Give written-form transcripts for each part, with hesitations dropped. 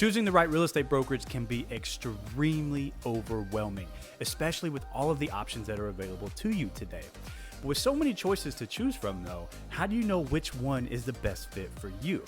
Choosing the right real estate brokerage can be extremely overwhelming, especially with all of the options that are available to you today. With so many choices to choose from though, how do you know which one is the best fit for you?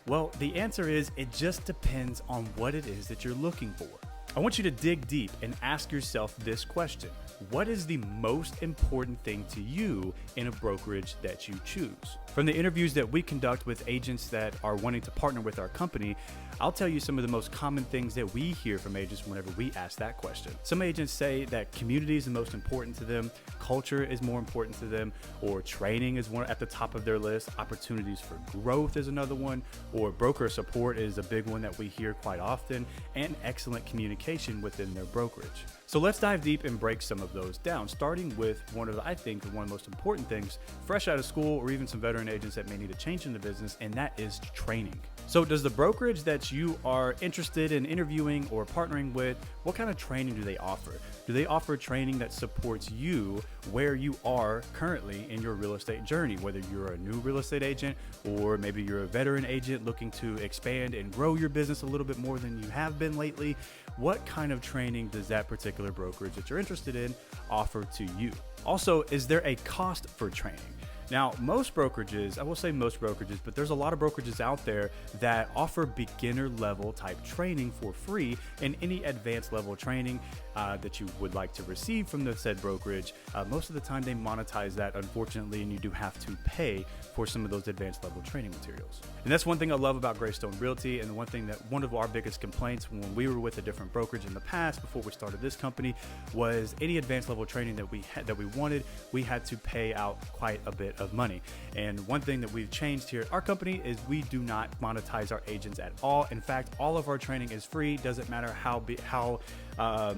Well, the answer is it just depends on what it is that you're looking for. I want you to dig deep and ask yourself this question. What is the most important thing to you in a brokerage that you choose? From the interviews that we conduct with agents that are wanting to partner with our company, I'll tell you some of the most common things that we hear from agents whenever we ask that question. Some agents say that community is the most important to them, culture is more important to them, or training is one at the top of their list, opportunities for growth is another one, or broker support is a big one that we hear quite often, and excellent communication within their brokerage. So let's dive deep and break some of those down, starting with one of the most important things, fresh out of school or even some veteran agents that may need a change in the business, and that is training. So does the brokerage that you are interested in interviewing or partnering with, what kind of training do they offer? Do they offer training that supports you where you are currently in your real estate journey, whether you're a new real estate agent or maybe you're a veteran agent looking to expand and grow your business a little bit more than you have been lately? What kind of training does that particular brokerage that you're interested in offer to you? Also, is there a cost for training? Now, most brokerages, I will say most brokerages, but there's a lot of brokerages out there that offer beginner level type training for free, and any advanced level training that you would like to receive from the said brokerage, most of the time they monetize that, unfortunately, and you do have to pay for some of those advanced level training materials. And that's one thing I love about Greystone Realty, and one of our biggest complaints when we were with a different brokerage in the past before we started this company was any advanced level training that we wanted, we had to pay out quite a bit of money. And one thing that we've changed here at our company is we do not monetize our agents at all. In fact, all of our training is free. Doesn't matter how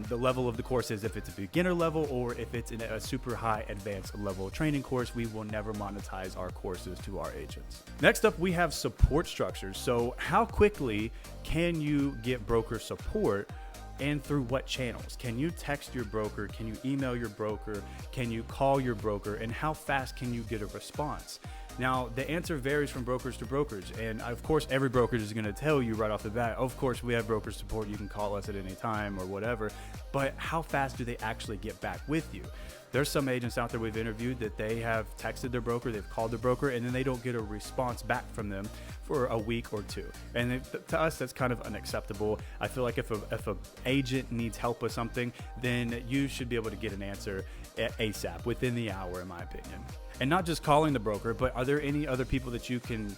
the level of the course is, if it's a beginner level or if it's in a super high advanced level training course, we will never monetize our courses to our agents. Next up, we have support structures. So how quickly can you get broker support? And through what channels? Can you text your broker? Can you email your broker? Can you call your broker? And how fast can you get a response? Now, the answer varies from brokerage to brokerage. And of course, every brokerage is going to tell you right off the bat, of course, we have broker support. You can call us at any time or whatever. But how fast do they actually get back with you? There's some agents out there we've interviewed that they have texted their broker, they've called their broker, and then they don't get a response back from them for a week or two. And to us, that's kind of unacceptable. I feel like if a agent needs help with something, then you should be able to get an answer ASAP, within the hour, in my opinion. And not just calling the broker, but are there any other people that you can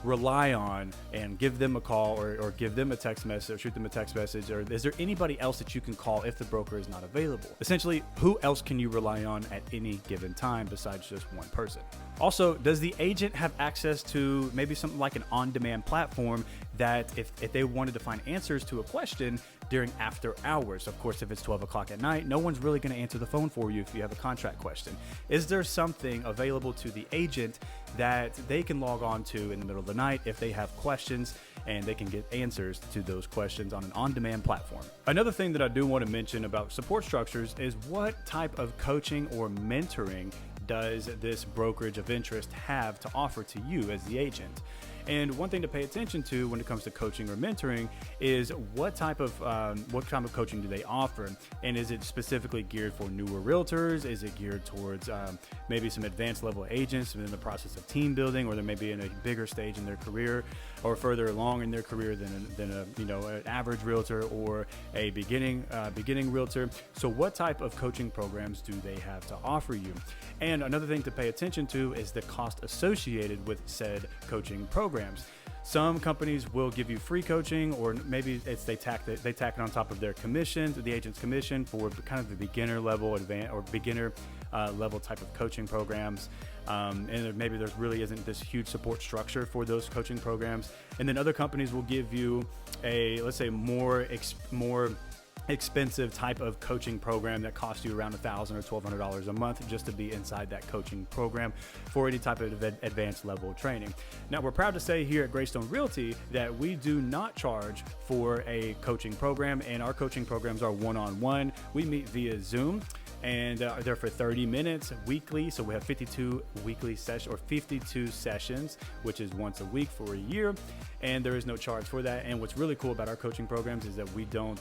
rely on and give them a call or give them a text message or shoot them a text message? Or is there anybody else that you can call if the broker is not available? Essentially, who else can you rely on at any given time besides just one person? Also, does the agent have access to maybe something like an on-demand platform that if they wanted to find answers to a question during after hours, of course, if it's 12 o'clock at night, no one's really going to answer the phone for you if you have a contract question. Is there something available to the agent that they can log on to in the middle of the night if they have questions, and they can get answers to those questions on an on-demand platform? Another thing that I do want to mention about support structures is what type of coaching or mentoring does this brokerage of interest have to offer to you as the agent? And one thing to pay attention to when it comes to coaching or mentoring is what kind of coaching do they offer? And is it specifically geared for newer realtors? Is it geared towards maybe some advanced level agents in the process of team building, or they may be in a bigger stage in their career or further along in their career than an average realtor or a beginning realtor? So what type of coaching programs do they have to offer you? And another thing to pay attention to is the cost associated with said coaching programs. Some companies will give you free coaching, or maybe they tack it on top of their commission, the agent's commission, for kind of the beginner level, beginner level type of coaching programs. And maybe there really isn't this huge support structure for those coaching programs. And then other companies will give you a, let's say, more expensive type of coaching program that costs you around $1,000 or $1,200 a month just to be inside that coaching program for any type of advanced level training. Now, we're proud to say here at Greystone Realty that we do not charge for a coaching program, and our coaching programs are one-on-one. We meet via Zoom, and they're for 30 minutes weekly. So we have 52 weekly sessions, or 52 sessions, which is once a week for a year, and there is no charge for that. And what's really cool about our coaching programs is that we don't,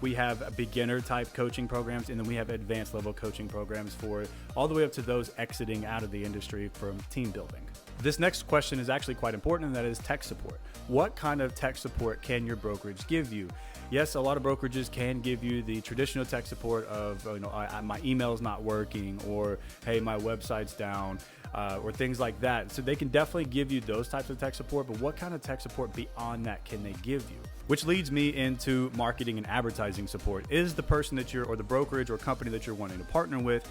we have beginner type coaching programs, and then we have advanced level coaching programs for all the way up to those exiting out of the industry from team building. This next question is actually quite important, and that is tech support. What kind of tech support can your brokerage give you? Yes, a lot of brokerages can give you the traditional tech support of, my email's not working, or hey, my website's down, or things like that. So they can definitely give you those types of tech support, but what kind of tech support beyond that can they give you? Which leads me into marketing and advertising support. Is the person that or the brokerage or company that you're wanting to partner with,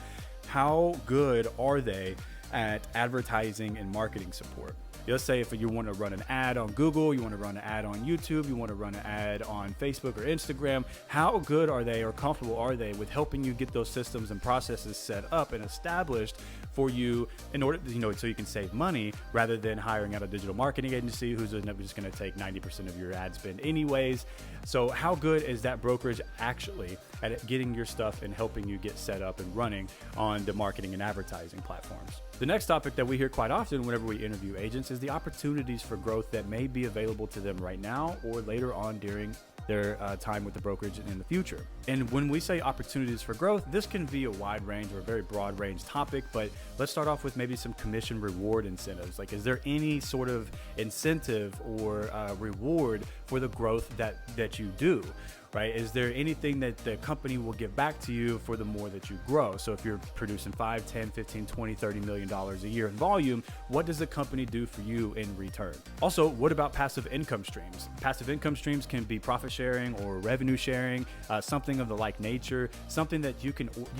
how good are they at advertising and marketing support? Let's say if you want to run an ad on Google, you want to run an ad on YouTube, you want to run an ad on Facebook or Instagram, how good are they or comfortable are they with helping you get those systems and processes set up and established for you in order, so you can save money rather than hiring out a digital marketing agency who's just going to take 90% of your ad spend anyways. So how good is that brokerage actually at getting your stuff and helping you get set up and running on the marketing and advertising platforms? The next topic that we hear quite often whenever we interview agents is the opportunities for growth that may be available to them right now or later on during their time with the brokerage in the future. And when we say opportunities for growth, this can be a wide range or a very broad range topic, but let's start off with maybe some commission reward incentives. Like, is there any sort of incentive or reward for the growth that you do? Right? Is there anything that the company will give back to you for the more that you grow? So if you're producing 5, 10, 15, 20, $30 million a year in volume, what does the company do for you in return? Also, what about passive income streams? Passive income streams can be profit sharing or revenue sharing, something of the like nature, something that you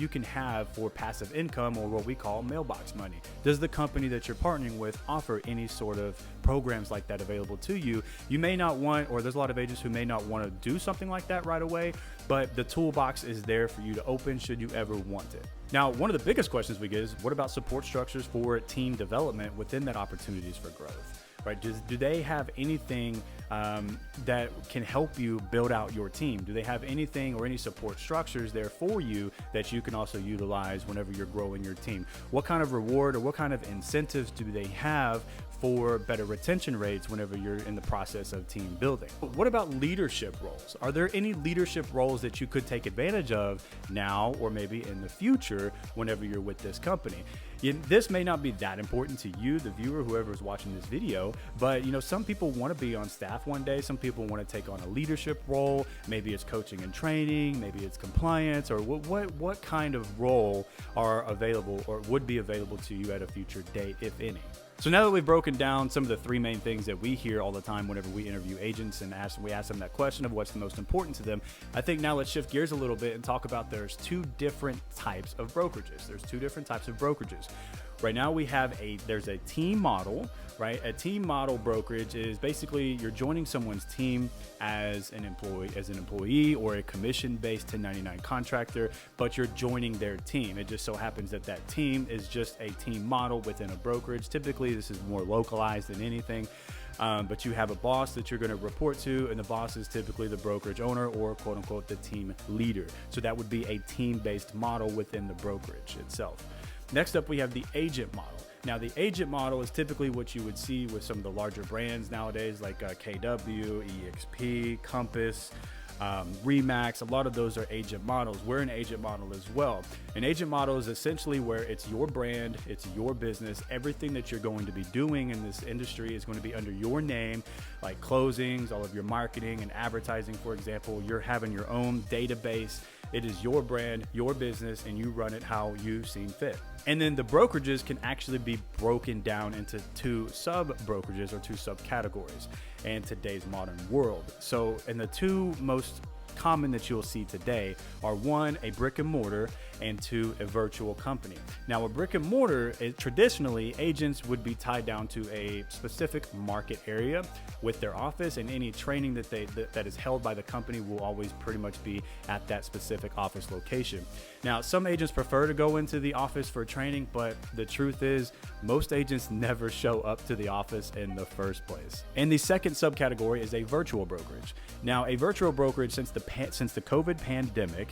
can have for passive income, or what we call mailbox money. Does the company that you're partnering with offer any sort of programs like that available to you? You may not want, or there's a lot of agents who may not want to do something like that right away, but the toolbox is there for you to open should you ever want it. Now, one of the biggest questions we get is, what about support structures for team development within that opportunities for growth? Right? Do they have anything that can help you build out your team? Do they have anything or any support structures there for you that you can also utilize whenever you're growing your team? What kind of reward or what kind of incentives do they have for better retention rates whenever you're in the process of team building? What about leadership roles? Are there any leadership roles that you could take advantage of now or maybe in the future whenever you're with this company? This may not be that important to you, the viewer, whoever is watching this video, but some people want to be on staff one day. Some people want to take on a leadership role. Maybe it's coaching and training, maybe it's compliance, or what kind of role are available or would be available to you at a future date, if any? So now that we've broken down some of the three main things that we hear all the time whenever we interview agents and we ask them that question of what's the most important to them, I think now let's shift gears a little bit and talk about there's two different types of brokerages. There's two different types of brokerages. Right now we have there's a team model, right? A team model brokerage is basically you're joining someone's team as an employee or a commission-based 1099 contractor, but you're joining their team. It just so happens that that team is just a team model within a brokerage. Typically, this is more localized than anything. But you have a boss that you're going to report to, and the boss is typically the brokerage owner or quote unquote the team leader. So that would be a team-based model within the brokerage itself. Next up, we have the agent model. Now, the agent model is typically what you would see with some of the larger brands nowadays, like KW, EXP, Compass, Remax. A lot of those are agent models. We're an agent model as well. An agent model is essentially where it's your brand, it's your business. Everything that you're going to be doing in this industry is going to be under your name, like closings, all of your marketing and advertising, for example. You're having your own database. It is your brand, your business, and you run it how you seem fit. And then the brokerages can actually be broken down into two sub-brokerages or two subcategories in today's modern world. So, and the two most common that you'll see today are one, a brick and mortar, and two, a virtual company. Now, a brick and mortar, traditionally, agents would be tied down to a specific market area with their office, and any training that is held by the company will always pretty much be at that specific office location. Now, some agents prefer to go into the office for training, but the truth is most agents never show up to the office in the first place. And the second subcategory is a virtual brokerage. Now, a virtual brokerage, since since the COVID pandemic,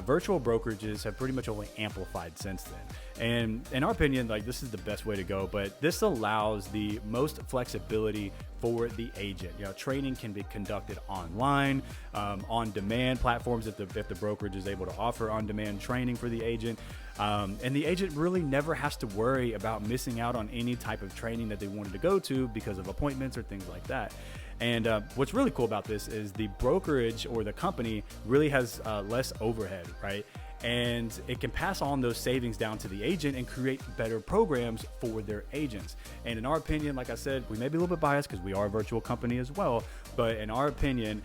virtual brokerages have pretty much only amplified since then. And in our opinion, like, this is the best way to go, but this allows the most flexibility for the agent. You know, training can be conducted online, on demand platforms if the brokerage is able to offer on demand training for the agent. And the agent really never has to worry about missing out on any type of training that they wanted to go to because of appointments or things like that. And what's really cool about this is the brokerage or the company really has less overhead, right? And it can pass on those savings down to the agent and create better programs for their agents. And in our opinion, like I said, we may be a little bit biased because we are a virtual company as well, but in our opinion,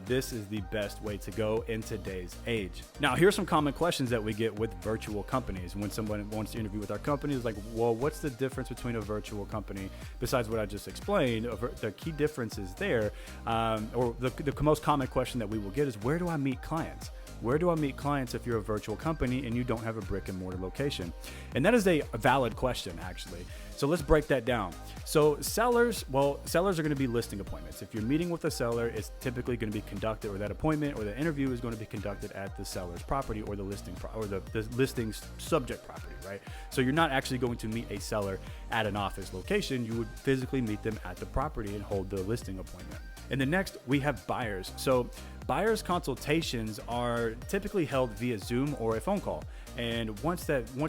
this is the best way to go in today's age. Now, here's some common questions that we get with virtual companies. When someone wants to interview with our company, it's like, well, what's the difference between a virtual company besides what I just explained? The key differences there, or the most common question that we will get is, where do I meet clients? Where do I meet clients if you're a virtual company and you don't have a brick and mortar location? And that is a valid question, actually. So let's break that down. So sellers are going to be listing appointments. If you're meeting with a seller, it's typically going to be conducted, or that appointment or the interview is going to be conducted at the seller's property or the listing or the listing's subject property, right? So you're not actually going to meet a seller at an office location. You would physically meet them at the property and hold the listing appointment. And then next, we have buyers. So buyers consultations are typically held via Zoom or a phone call. And once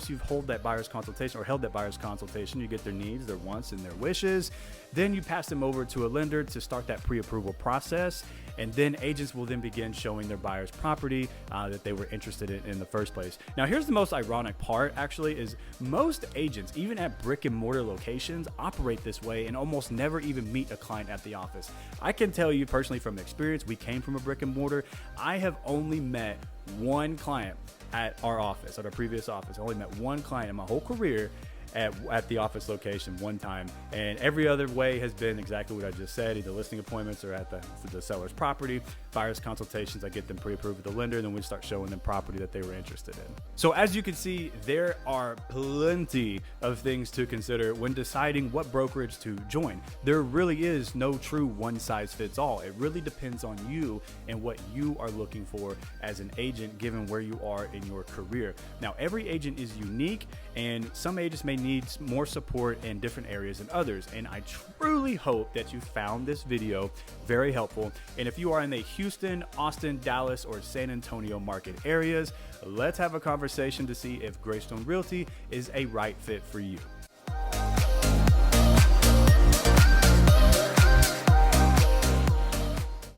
you've held that buyer's consultation, you get their needs, their wants, and their wishes. Then you pass them over to a lender to start that pre-approval process. And then agents will then begin showing their buyer's property that they were interested in the first place. Now, here's the most ironic part, actually, is most agents, even at brick and mortar locations, operate this way and almost never even meet a client at the office. I can tell you personally from experience, we came from a brick and mortar. I have only met one client at our office, at our previous office. I only met one client in my whole career at the office location one time, and every other way has been exactly what I just said, either listing appointments or at the seller's property. Buyer's consultations, I get them pre-approved with the lender, and then we start showing them property that they were interested in. So as you can see, there are plenty of things to consider when deciding what brokerage to join. There really is no true one size fits all. It really depends on you and what you are looking for as an agent, given where you are in your career. Now, every agent is unique, and some agents may need more support in different areas than others. And I truly hope that you found this video very helpful. And if you are in the Houston, Austin, Dallas, or San Antonio market areas, let's have a conversation to see if Greystone Realty is a right fit for you.